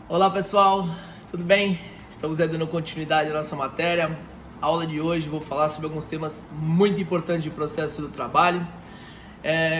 Olá pessoal, tudo bem? Estamos dando continuidade à nossa matéria. A aula de hoje vou falar sobre alguns temas muito importantes de processo do trabalho.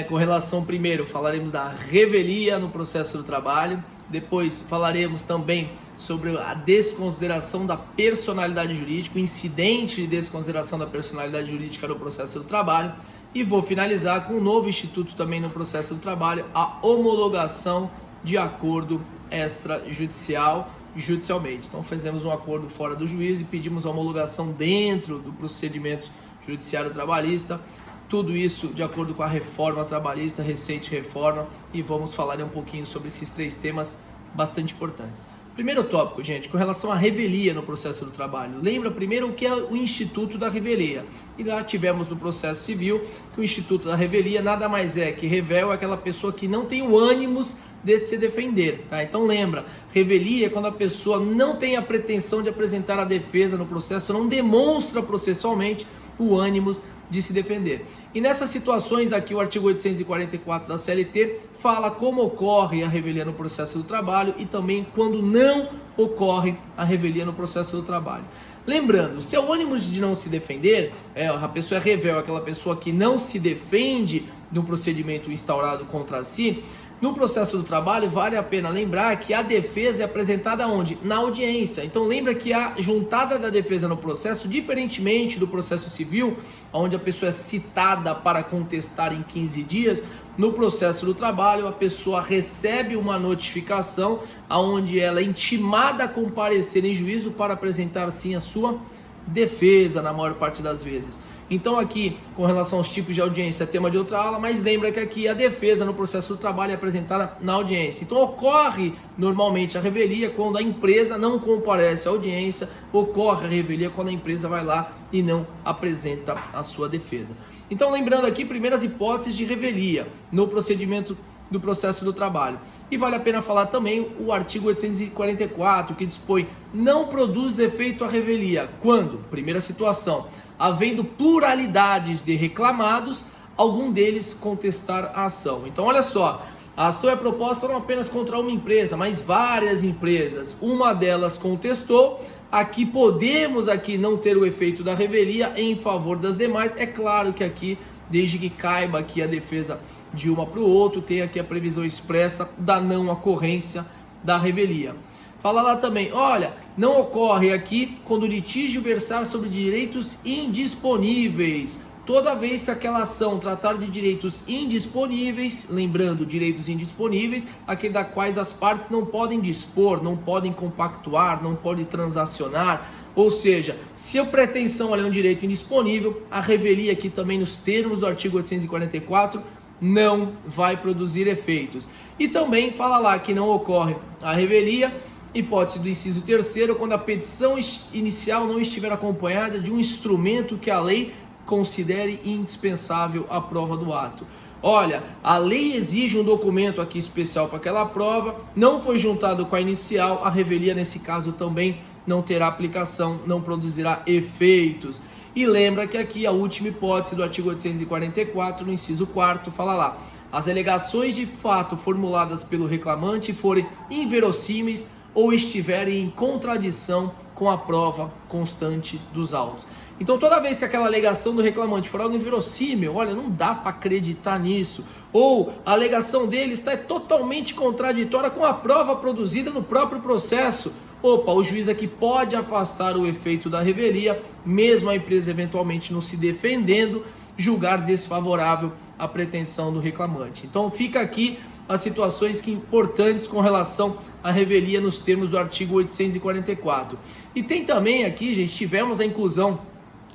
Com relação, primeiro, falaremos da revelia no processo do trabalho. Depois falaremos também sobre a desconsideração da personalidade jurídica, o incidente de desconsideração da personalidade jurídica no processo do trabalho. E vou finalizar com um novo instituto também no processo do trabalho, a homologação de acordo extrajudicial, judicialmente. Então fizemos um acordo fora do juiz e pedimos a homologação dentro do procedimento judiciário trabalhista. Tudo isso de acordo com a reforma trabalhista, recente reforma, e vamos falar um pouquinho sobre esses três temas bastante importantes. Primeiro tópico, gente, com relação à revelia no processo do trabalho. Lembra primeiro o que é o Instituto da Revelia. E lá tivemos no processo civil que o Instituto da Revelia nada mais é que revel aquela pessoa que não tem o ânimos de se defender, tá? Então lembra, revelia é quando a pessoa não tem a pretensão de apresentar a defesa no processo, não demonstra processualmente o ânimos de se defender. E nessas situações aqui o artigo 844 da CLT fala como ocorre a revelia no processo do trabalho e também quando não ocorre a revelia no processo do trabalho. Lembrando, se é o ânimos de não se defender, a pessoa é revel, aquela pessoa que não se defende no procedimento instaurado contra si, no processo do trabalho, vale a pena lembrar que a defesa é apresentada onde? Na audiência. Então lembra que a juntada da defesa no processo, diferentemente do processo civil, onde a pessoa é citada para contestar em 15 dias, no processo do trabalho a pessoa recebe uma notificação onde ela é intimada a comparecer em juízo para apresentar sim a sua defesa na maior parte das vezes. Então aqui, com relação aos tipos de audiência, é tema de outra aula, mas lembra que aqui a defesa no processo do trabalho é apresentada na audiência. Então ocorre normalmente a revelia quando a empresa não comparece à audiência, ocorre a revelia quando a empresa vai lá e não apresenta a sua defesa. Então lembrando aqui, primeiras hipóteses de revelia no procedimento do processo do trabalho. E vale a pena falar também o artigo 844, que dispõe: não produz efeito a revelia quando, primeira situação, havendo pluralidades de reclamados, algum deles contestar a ação. Então olha só, a ação é proposta não apenas contra uma empresa, mas várias empresas. Uma delas contestou, aqui podemos não ter o efeito da revelia em favor das demais. É claro que aqui, desde que caiba aqui a defesa de uma para o outro, tem aqui a previsão expressa da não ocorrência da revelia. Fala lá também, olha, não ocorre aqui quando o litígio versar sobre direitos indisponíveis. Toda vez que aquela ação tratar de direitos indisponíveis, lembrando, direitos indisponíveis, aqueles da quais as partes não podem dispor, não podem compactuar, não podem transacionar, ou seja, se a pretensão é um direito indisponível, a revelia aqui também nos termos do artigo 844 não vai produzir efeitos. E também fala lá que não ocorre a revelia, hipótese do inciso 3º, quando a petição inicial não estiver acompanhada de um instrumento que a lei considere indispensável à prova do ato. Olha, a lei exige um documento aqui especial para aquela prova, não foi juntado com a inicial, a revelia nesse caso também não terá aplicação, não produzirá efeitos. E lembra que aqui a última hipótese do artigo 844, no inciso 4º, fala lá: as alegações de fato formuladas pelo reclamante forem inverossímeis ou estiverem em contradição com a prova constante dos autos. Então toda vez que aquela alegação do reclamante for algo inverossímil, olha, não dá para acreditar nisso, ou a alegação dele está totalmente contraditória com a prova produzida no próprio processo, o juiz aqui pode afastar o efeito da revelia, mesmo a empresa eventualmente não se defendendo, julgar desfavorável a pretensão do reclamante. Então fica aqui as situações importantes com relação à revelia nos termos do artigo 844. E tem também aqui, gente, tivemos a inclusão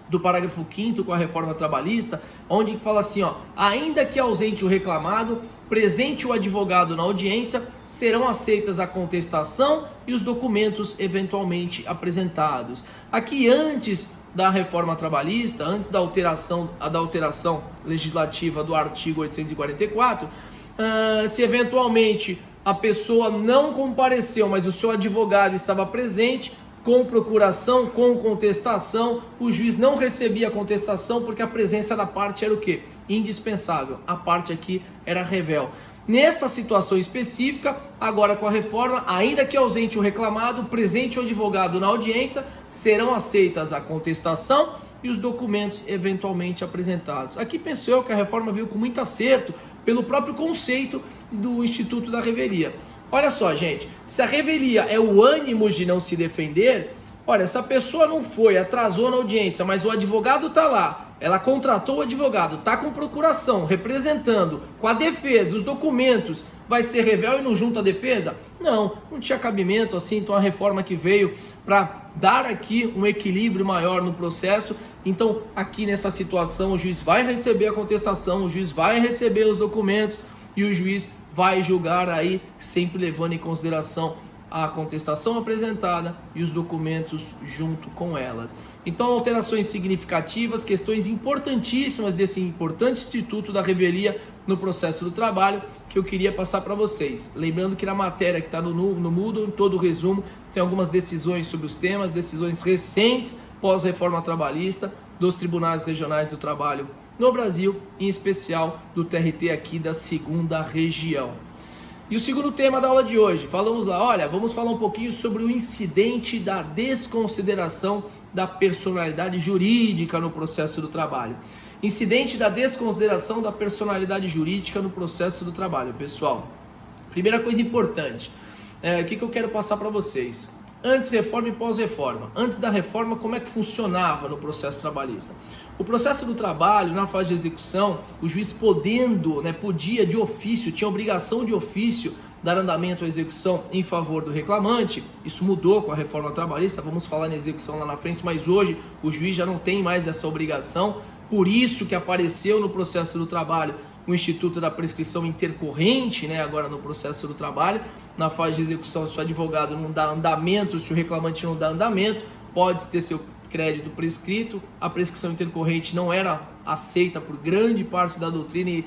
do parágrafo 5º com a reforma trabalhista, onde fala assim, ainda que ausente o reclamado, presente o advogado na audiência, serão aceitas a contestação e os documentos eventualmente apresentados. Aqui, antes da reforma trabalhista, antes da alteração legislativa do artigo 844, se eventualmente a pessoa não compareceu, mas o seu advogado estava presente, com procuração, com contestação, o juiz não recebia a contestação porque a presença da parte era o quê? Indispensável. A parte aqui era revel. Nessa situação específica, agora com a reforma, ainda que ausente o reclamado, presente o advogado na audiência, serão aceitas a contestação e os documentos eventualmente apresentados. Aqui penso eu que a reforma veio com muito acerto pelo próprio conceito do Instituto da Revelia. Olha só, gente, se a revelia é o ânimo de não se defender, olha, essa pessoa não foi, atrasou na audiência, mas o advogado está lá, ela contratou o advogado, está com procuração, representando, com a defesa, os documentos, vai ser revel e não junta a defesa? Não tinha cabimento assim, então a reforma que veio para dar aqui um equilíbrio maior no processo. Então aqui nessa situação o juiz vai receber a contestação, o juiz vai receber os documentos e o juiz vai julgar aí, sempre levando em consideração a contestação apresentada e os documentos junto com elas. Então, alterações significativas, questões importantíssimas desse importante instituto da revelia no processo do trabalho que eu queria passar para vocês. Lembrando que na matéria que está no Moodle, em todo o resumo, tem algumas decisões sobre os temas, decisões recentes pós-reforma trabalhista dos tribunais regionais do trabalho no Brasil, em especial do TRT aqui da 2ª região. E o segundo tema da aula de hoje, falamos lá, olha, vamos falar um pouquinho sobre o incidente da desconsideração da personalidade jurídica no processo do trabalho. Incidente da desconsideração da personalidade jurídica no processo do trabalho, pessoal. Primeira coisa importante, o que eu quero passar para vocês? Antes reforma e pós-reforma. Antes da reforma, como é que funcionava no processo trabalhista? O processo do trabalho, na fase de execução, o juiz podia de ofício, tinha obrigação de ofício dar andamento à execução em favor do reclamante. Isso mudou com a reforma trabalhista, vamos falar na execução lá na frente, mas hoje o juiz já não tem mais essa obrigação. Por isso que apareceu no processo do trabalho o Instituto da Prescrição Intercorrente, agora no processo do trabalho. Na fase de execução, se o advogado não dá andamento, se o reclamante não dá andamento, pode ter seu crédito prescrito. A prescrição intercorrente não era aceita por grande parte da doutrina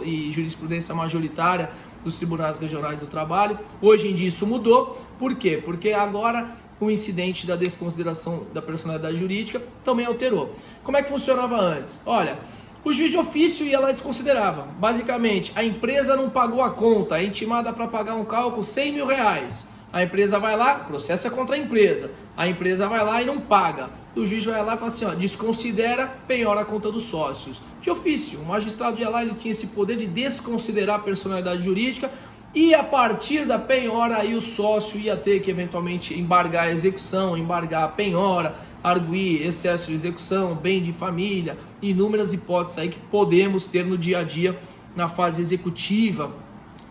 e jurisprudência majoritária dos tribunais regionais do trabalho. Hoje em dia isso mudou. Por quê? Porque agora o incidente da desconsideração da personalidade jurídica também alterou. Como é que funcionava antes? Olha, o juiz de ofício ia lá e desconsiderava. Basicamente, a empresa não pagou a conta, é intimada para pagar um cálculo R$100 mil. A empresa vai lá, processo é contra a empresa. A empresa vai lá e não paga. O juiz vai lá e fala assim, desconsidera, penhora a conta dos sócios. De ofício, o magistrado ia lá, ele tinha esse poder de desconsiderar a personalidade jurídica e a partir da penhora aí o sócio ia ter que eventualmente embargar a execução, embargar a penhora, arguir excesso de execução, bem de família, inúmeras hipóteses aí que podemos ter no dia a dia na fase executiva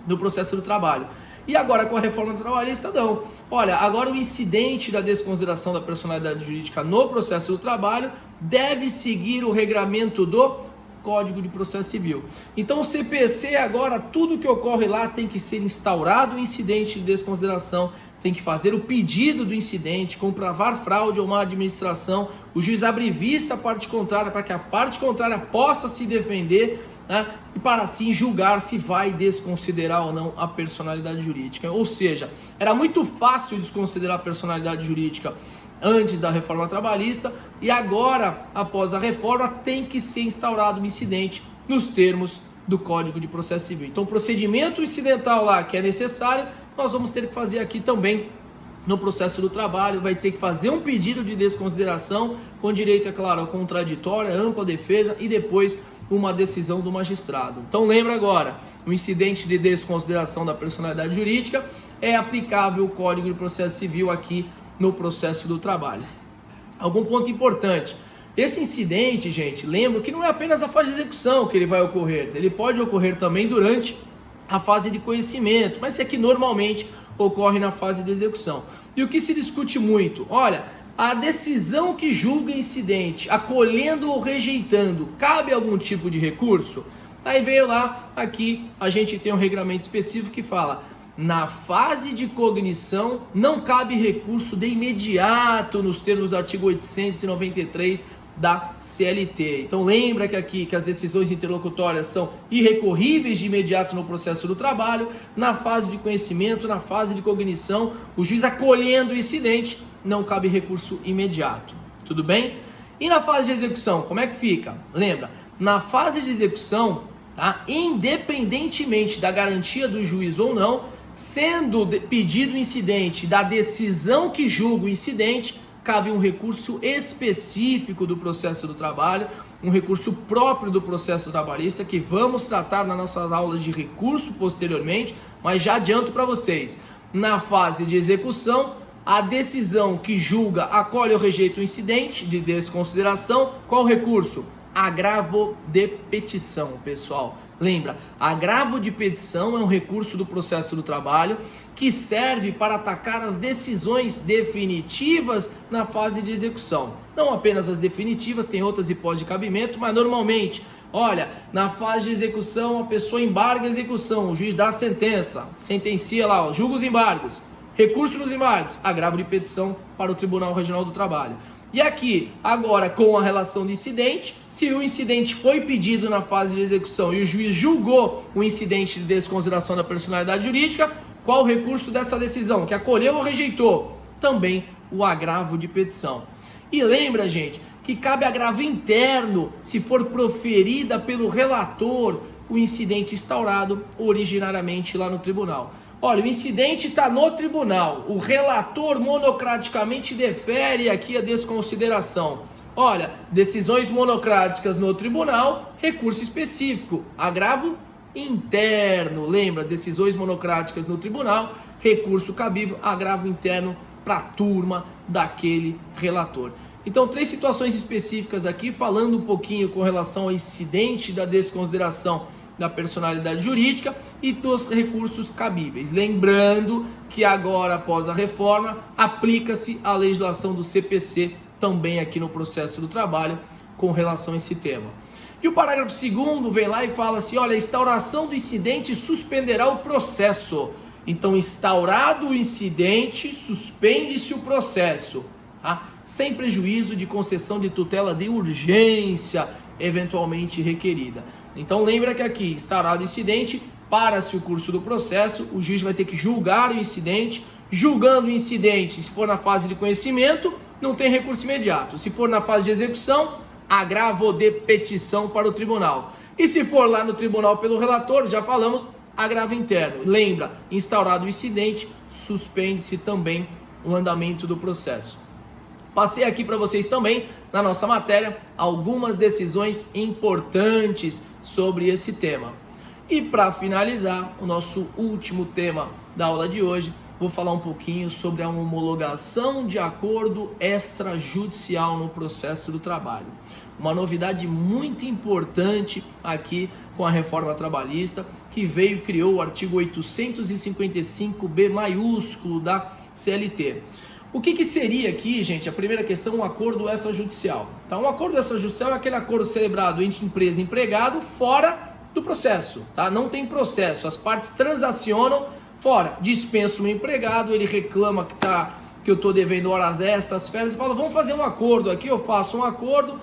no processo do trabalho. E agora com a reforma trabalhista não. Olha, agora o incidente da desconsideração da personalidade jurídica no processo do trabalho deve seguir o regramento do Código de Processo Civil. Então o CPC agora, tudo que ocorre lá tem que ser instaurado o incidente de desconsideração, tem que fazer o pedido do incidente, comprovar fraude ou má administração, o juiz abre vista à parte contrária para que a parte contrária possa se defender, e para assim julgar se vai desconsiderar ou não a personalidade jurídica. Ou seja, era muito fácil desconsiderar a personalidade jurídica antes da reforma trabalhista e agora, após a reforma, tem que ser instaurado um incidente nos termos do Código de Processo Civil. Então, o procedimento incidental lá que é necessário, nós vamos ter que fazer aqui também no processo do trabalho, vai ter que fazer um pedido de desconsideração com direito, é claro, ao contraditório, ampla defesa e depois uma decisão do magistrado. Então lembra agora, o incidente de desconsideração da personalidade jurídica é aplicável o Código de Processo Civil aqui no processo do trabalho. Algum ponto importante, esse incidente, gente, lembra que não é apenas a fase de execução que ele vai ocorrer, ele pode ocorrer também durante a fase de conhecimento, mas isso aqui normalmente ocorre na fase de execução. E o que se discute muito? Olha, a decisão que julga incidente, acolhendo ou rejeitando, cabe algum tipo de recurso? Aí veio lá, aqui a gente tem um regramento específico que fala, na fase de cognição não cabe recurso de imediato nos termos do artigo 893 da CLT. Então lembra que aqui que as decisões interlocutórias são irrecorríveis de imediato no processo do trabalho, na fase de conhecimento, na fase de cognição, o juiz acolhendo o incidente, não cabe recurso imediato. Tudo bem? E na fase de execução, como é que fica? Lembra, na fase de execução, tá? Independentemente da garantia do juiz ou não, sendo pedido o incidente da decisão que julga o incidente, cabe um recurso específico do processo do trabalho, um recurso próprio do processo trabalhista, que vamos tratar nas nossas aulas de recurso posteriormente, mas já adianto para vocês, na fase de execução, a decisão que julga acolhe ou rejeita o incidente de desconsideração. Qual o recurso? Agravo de petição, pessoal. Lembra, agravo de petição é um recurso do processo do trabalho que serve para atacar as decisões definitivas na fase de execução. Não apenas as definitivas, tem outras hipóteses de cabimento, mas normalmente, olha, na fase de execução a pessoa embarga a execução, o juiz dá a sentença, sentencia lá, julga os embargos, recurso nos embargos, agravo de petição para o Tribunal Regional do Trabalho. E aqui, agora com a relação de incidente, se o incidente foi pedido na fase de execução e o juiz julgou o incidente de desconsideração da personalidade jurídica, qual o recurso dessa decisão? Que acolheu ou rejeitou? Também o agravo de petição. E lembra, gente, que cabe agravo interno se for proferida pelo relator o incidente instaurado originariamente lá no tribunal. Olha, o incidente está no tribunal, o relator monocraticamente defere aqui a desconsideração. Olha, decisões monocráticas no tribunal, recurso específico, agravo interno. Lembra, as decisões monocráticas no tribunal, recurso cabível, agravo interno para a turma daquele relator. Então, 3 situações específicas aqui, falando um pouquinho com relação ao incidente da desconsideração da personalidade jurídica e dos recursos cabíveis. Lembrando que agora, após a reforma, aplica-se a legislação do CPC também aqui no processo do trabalho com relação a esse tema. E o parágrafo 2º vem lá e fala assim, olha, a instauração do incidente suspenderá o processo. Então, instaurado o incidente, suspende-se o processo, tá? Sem prejuízo de concessão de tutela de urgência eventualmente requerida. Então lembra que aqui, instaurado o incidente, para-se o curso do processo, o juiz vai ter que julgar o incidente, julgando o incidente, se for na fase de conhecimento, não tem recurso imediato. Se for na fase de execução, agravo de petição para o tribunal. E se for lá no tribunal pelo relator, já falamos, agravo interno. Lembra, instaurado o incidente, suspende-se também o andamento do processo. Passei aqui para vocês também, na nossa matéria, algumas decisões importantes sobre esse tema. E para finalizar, o nosso último tema da aula de hoje, vou falar um pouquinho sobre a homologação de acordo extrajudicial no processo do trabalho. Uma novidade muito importante aqui com a reforma trabalhista, que veio e criou o artigo 855B maiúsculo da CLT. O que seria aqui, gente, a primeira questão, um acordo extrajudicial. Então, um acordo extrajudicial é aquele acordo celebrado entre empresa e empregado fora do processo, tá? Não tem processo, as partes transacionam fora, dispensa o empregado, ele reclama que eu estou devendo horas extras, férias, e fala, vamos fazer um acordo aqui, eu faço um acordo,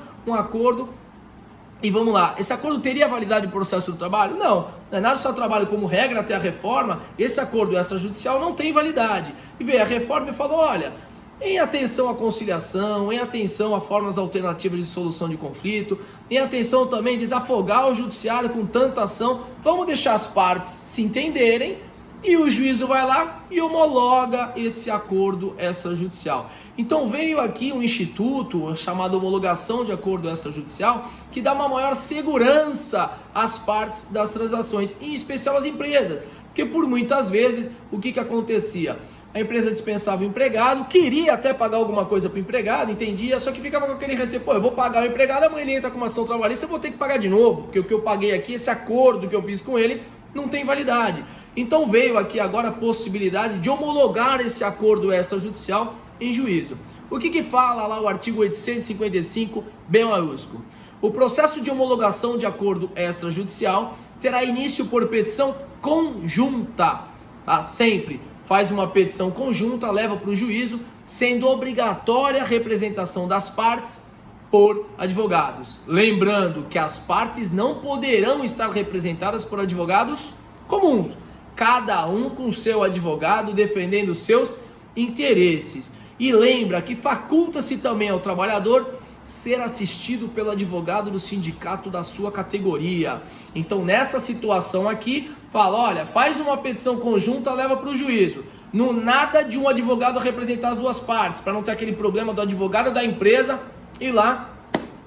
e vamos lá. Esse acordo teria validade no processo do trabalho? Não é nada, só trabalho como regra até a reforma, esse acordo extrajudicial não tem validade. E veio a reforma e falou, olha, em atenção à conciliação, em atenção a formas alternativas de solução de conflito, em atenção também a desafogar o judiciário com tanta ação, vamos deixar as partes se entenderem e o juízo vai lá e homologa esse acordo extrajudicial. Então veio aqui um instituto chamado homologação de acordo extrajudicial que dá uma maior segurança às partes das transações, em especial às empresas, porque por muitas vezes o que acontecia? A empresa dispensava o empregado, queria até pagar alguma coisa para o empregado, entendia, só que ficava com aquele receio, eu vou pagar o empregado, amanhã ele entra com uma ação trabalhista, eu vou ter que pagar de novo, porque o que eu paguei aqui, esse acordo que eu fiz com ele, não tem validade. Então veio aqui agora a possibilidade de homologar esse acordo extrajudicial em juízo. O que fala lá o artigo 855B maiúsculo? O processo de homologação de acordo extrajudicial terá início por petição conjunta, tá? Sempre faz uma petição conjunta, leva para o juízo, sendo obrigatória a representação das partes por advogados. Lembrando que as partes não poderão estar representadas por advogados comuns, cada um com seu advogado defendendo seus interesses. E lembra que faculta-se também ao trabalhador ser assistido pelo advogado do sindicato da sua categoria. Então, nessa situação aqui, fala, olha, faz uma petição conjunta, leva para o juízo. No nada de um advogado representar as duas partes, para não ter aquele problema do advogado da empresa ir lá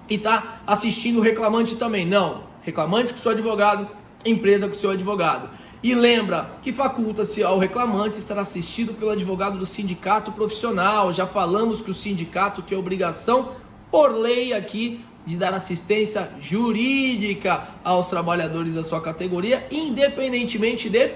e tá assistindo o reclamante também. Não, reclamante com seu advogado, empresa com seu advogado. E lembra que faculta-se ao reclamante estar assistido pelo advogado do sindicato profissional. Já falamos que o sindicato tem obrigação, por lei aqui, de dar assistência jurídica aos trabalhadores da sua categoria, independentemente de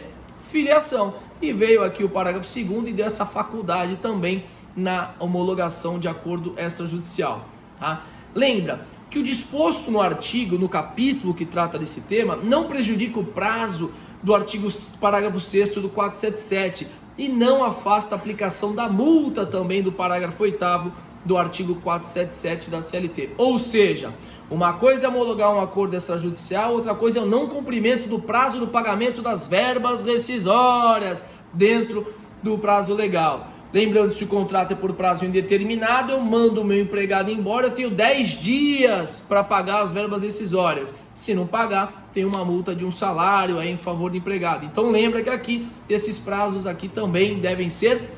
filiação. E veio aqui o parágrafo 2º e deu essa faculdade também na homologação de acordo extrajudicial. Tá? Lembra que o disposto no artigo, no capítulo que trata desse tema, não prejudica o prazo do artigo parágrafo 6º do 477 e não afasta a aplicação da multa também do parágrafo 8º do artigo 477 da CLT. Ou seja, uma coisa é homologar um acordo extrajudicial, outra coisa é o não cumprimento do prazo do pagamento das verbas rescisórias dentro do prazo legal. Lembrando, se o contrato é por prazo indeterminado, eu mando o meu empregado embora, eu tenho 10 dias para pagar as verbas rescisórias. Se não pagar, tem uma multa de um salário aí em favor do empregado. Então lembra que aqui, esses prazos aqui também devem ser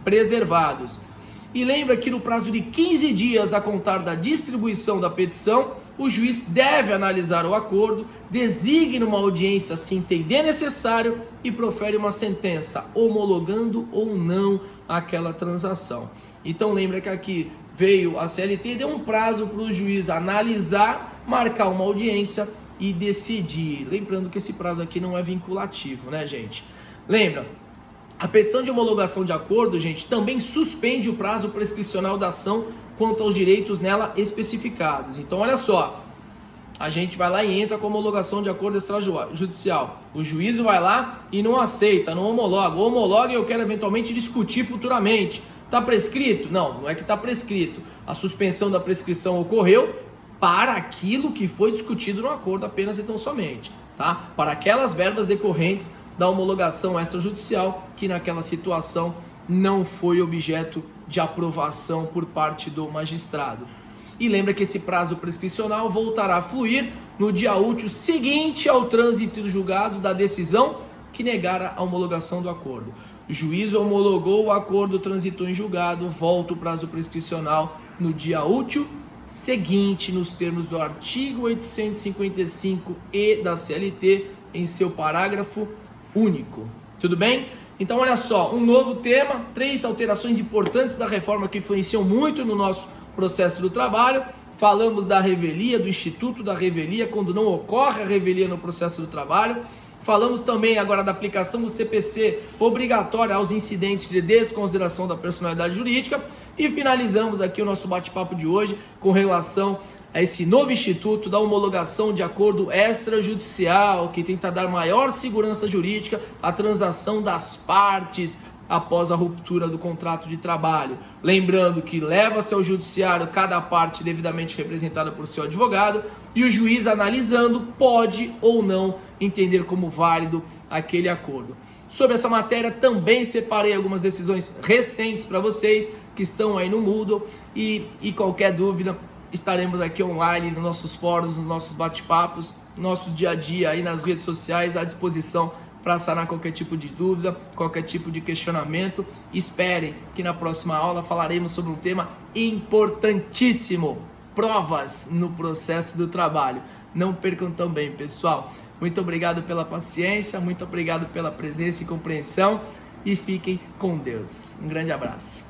preservados. E lembra que no prazo de 15 dias a contar da distribuição da petição, o juiz deve analisar o acordo, designa uma audiência se entender necessário e profere uma sentença, homologando ou não aquela transação. Então lembra que aqui veio a CLT e deu um prazo para o juiz analisar, marcar uma audiência e decidir. Lembrando que esse prazo aqui não é vinculativo, né, gente? Lembra? A petição de homologação de acordo, gente, também suspende o prazo prescricional da ação quanto aos direitos nela especificados. Então, olha só, a gente vai lá e entra com a homologação de acordo extrajudicial. O juízo vai lá e não aceita, não homologa. Homologa e eu quero eventualmente discutir futuramente. Está prescrito? Não, não é que está prescrito. A suspensão da prescrição ocorreu para aquilo que foi discutido no acordo apenas e tão somente, tá? Para aquelas verbas decorrentes da homologação extrajudicial que naquela situação não foi objeto de aprovação por parte do magistrado. E lembra que esse prazo prescricional voltará a fluir no dia útil seguinte ao trânsito do julgado da decisão que negara a homologação do acordo. O juiz homologou o acordo, transitou em julgado, volta o prazo prescricional no dia útil seguinte, nos termos do artigo 855-E da CLT, em seu parágrafo único. Tudo bem? Então olha só, um novo tema, 3 alterações importantes da reforma que influenciam muito no nosso processo do trabalho. Falamos da revelia, do instituto da revelia, quando não ocorre a revelia no processo do trabalho. Falamos também agora da aplicação do CPC obrigatória aos incidentes de desconsideração da personalidade jurídica. E finalizamos aqui o nosso bate-papo de hoje com relação a esse novo instituto da homologação de acordo extrajudicial, que tenta dar maior segurança jurídica à transação das partes após a ruptura do contrato de trabalho. Lembrando que leva-se ao judiciário cada parte devidamente representada por seu advogado e o juiz, analisando, pode ou não entender como válido aquele acordo. Sobre essa matéria também separei algumas decisões recentes para vocês que estão aí no Moodle e qualquer dúvida estaremos aqui online nos nossos fóruns, nos nossos bate-papos, nosso dia a dia aí nas redes sociais à disposição para sanar qualquer tipo de dúvida, qualquer tipo de questionamento. Esperem que na próxima aula falaremos sobre um tema importantíssimo: provas no processo do trabalho. Não percam também, pessoal. Muito obrigado pela paciência, muito obrigado pela presença e compreensão e fiquem com Deus. Um grande abraço.